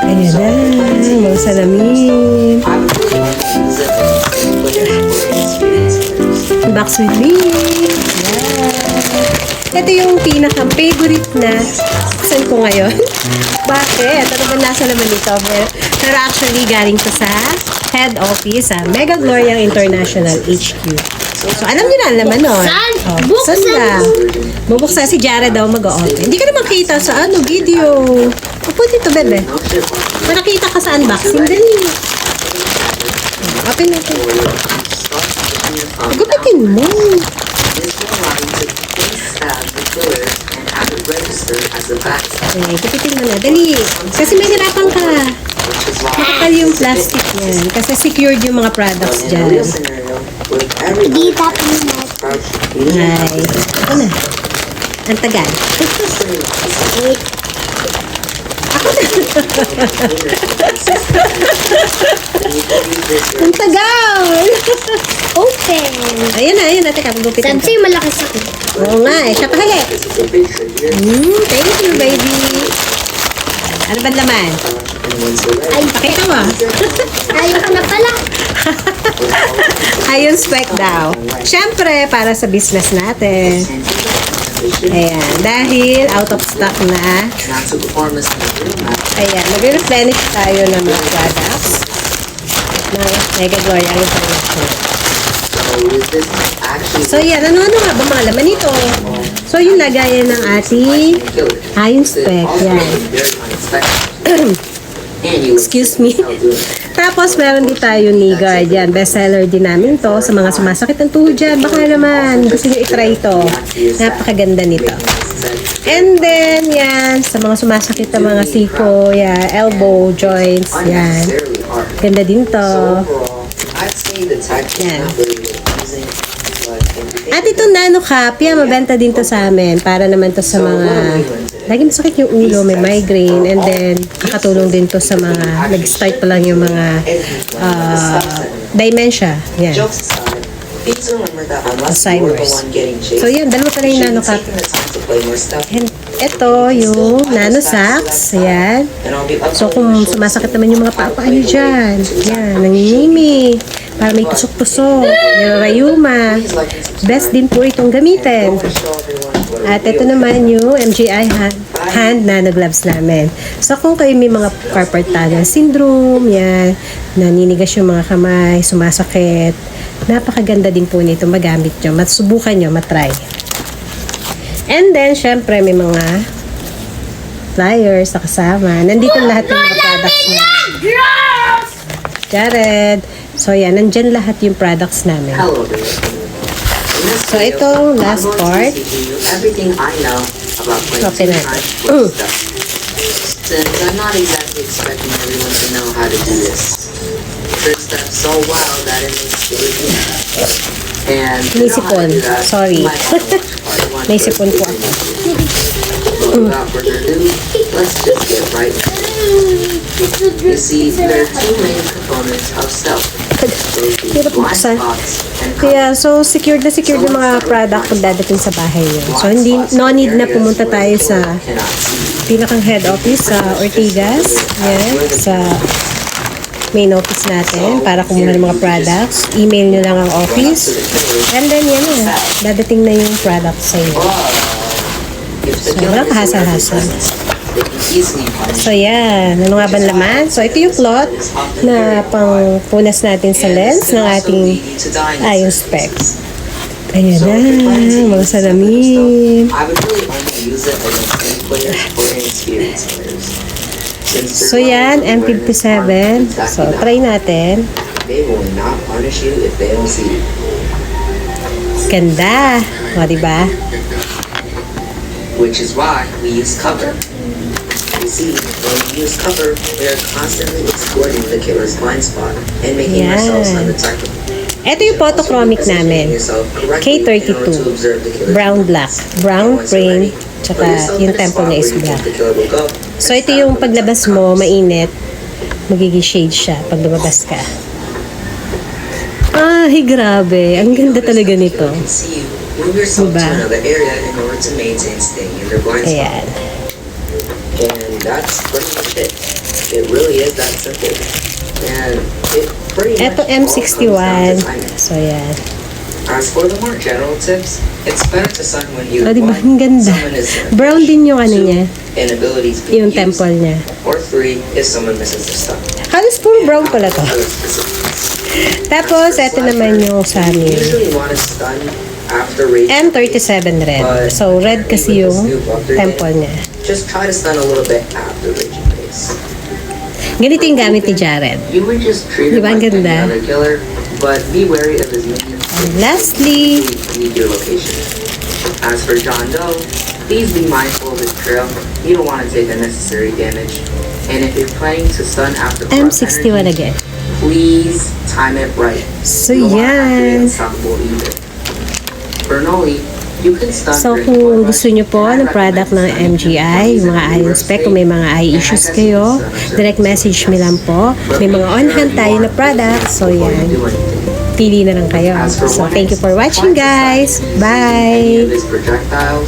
Ayan na, mga salamin. Box with me. Ito yung pinaka-favorite na buksan ko ngayon. Bakit? Ano ba nasa laman nito? Pero actually, galing to sa head office sa Mega Gloria International HQ. So, alam niyo na ang laman nun. Buksan na. Bubuksan si Jared daw mag-open. Hindi ka naman kita sa video. Upo dito, bebe. Nakita ka sa unboxing. Dali. Open natin. Gupitin mo. Okay, gupitin mo na. Dali. Kasi may hirapan ka. Makapal yung plastic yan. Kasi secured yung mga products dyan. Di tapos na. Ay. Ito na. Ang tagal. Ako na. Ang tagal. Open. Ayan na, ayan na. Teka, gupitin Sabi ko. sa'yo malaki sa akin. Oo nga eh. Siya pahali. Thank you, baby. Ano ba laman? Ay, Pakita mo. ayaw ko na pala. Ayun, spec daw. Siyempre, para sa business natin. Ayan. Dahil out of stock na. Ayan. Nag-replenish tayo ng mga products ng Mega Gloria International. So, yan. Ano-ano nga ba mga laman nito? So, yung lagayan ng ating iron spec. Yan. Excuse me. Tapos, meron din tayo ni Guardian. Bestseller din namin to sa mga sumasakit ng tuhod dyan. Baka naman, gusto nyo itry ito. Napakaganda nito. And then, yan, sa mga sumasakit ng mga siko, yan, elbow joints, yan. Ganda din to. Yan. At itong nano cup, yan, mabenta din to sa amin. Para naman to sa mga lagi masakit yung ulo, may migraine, and then nakatulong din to sa mga nag-start pa lang yung mga dementia. Yan. Alzheimer's. So yan, dalawa pala yung nano cup. And ito yung nano sacks. Ayan. So kung sumasakit naman yung mga paa nyo dyan, yan, nanginimi, para may tusok-tusok, yung rayuma, best din po itong gamitin. At ito naman yung MGI hand nano gloves namin. So kung kayo may mga carpal tunnel syndrome, yan, naninigas yung mga kamay, sumasakit, napakaganda din po nito magamit nyo, masubukan nyo, matry. And then, syempre, may mga flyers na kasama. Nandito lahat ng mga products namin. Jared. So, yan. Nandyan lahat yung products namin. So, itong last part. Okay na. Since I'm not exactly expecting everyone to know how to do this. First step so wild that it makes it and May sipon. Sorry. May sipon po ako. Without further ado, let's just get right into it. You see, there are two main components of stealth. Hirap buksan. Kaya, so, secured na secured yung mga product pag dadating sa bahay nyo. So, hindi, no need na pumunta tayo sa pinakang head office sa Ortigas. Yan, sa main office natin para kumuha ng mga products. Email nyo lang ang office. And then, yan na. Dadating na yung product sa inyo. So, wala kahasal-hasal. So, yan. Ano nga ba laman? So, ito yung cloth na pang punas natin sa lens ng ating iron spec. Ayan na. Mga salamin. So, yan. M57. So, try natin. Ganda. O, diba? Which is why we use cover. You see, when we use cover, we are constantly exploiting the killer's blind spot and making ourselves undetectable. Ito yung photochromic namin. K32. Brown black. Brown frame. Tsaka yung temple niya is black. So ito yung paglabas mo, mainit. Magiging shade siya pag lumabas ka. Ay, grabe. Ang ganda talaga nito. Move yourself to another area in order to maintain staying in their blind spot. Ayan. And that's pretty much it. It really is that simple. And it pretty Eto much all comes down to M61. timing. So, yan. As for the more general tips, it's better to sun when you O, diba? Ang ganda. someone is Brown din yung ano niya. inabilities being Yung temple used, niya. or 3 if someone misses their step. Halos puro brown pala to. Other specifics. Tapos, eto naman yung sa You amin. usually want to stun after rage. M37 red. So, red kasi yung temple niya. Just try to stun a little bit after raging phase. Ganito yung gamit ni Jared. You would just treat Diba him ang like any ganda? other killer, but be wary of his minions. And lastly, Leave your location. As for John Doe, please be mindful of his trail. You don't want to take unnecessary damage. And if you're planning to stun after M61 again. please time it right. So, You don't want to have to be yan. unstoppable either. Bernoulli, you can stun So, during kung one gusto rush. nyo po ng product ng MGI, yung mga eye inspect, kung may mga eye issues kayo, direct message me lang po. May mga on-hand tayo na product. So, Before you yan. do anything. Pili na lang kayo. So, thank you for watching, guys. Any Bye! of his projectiles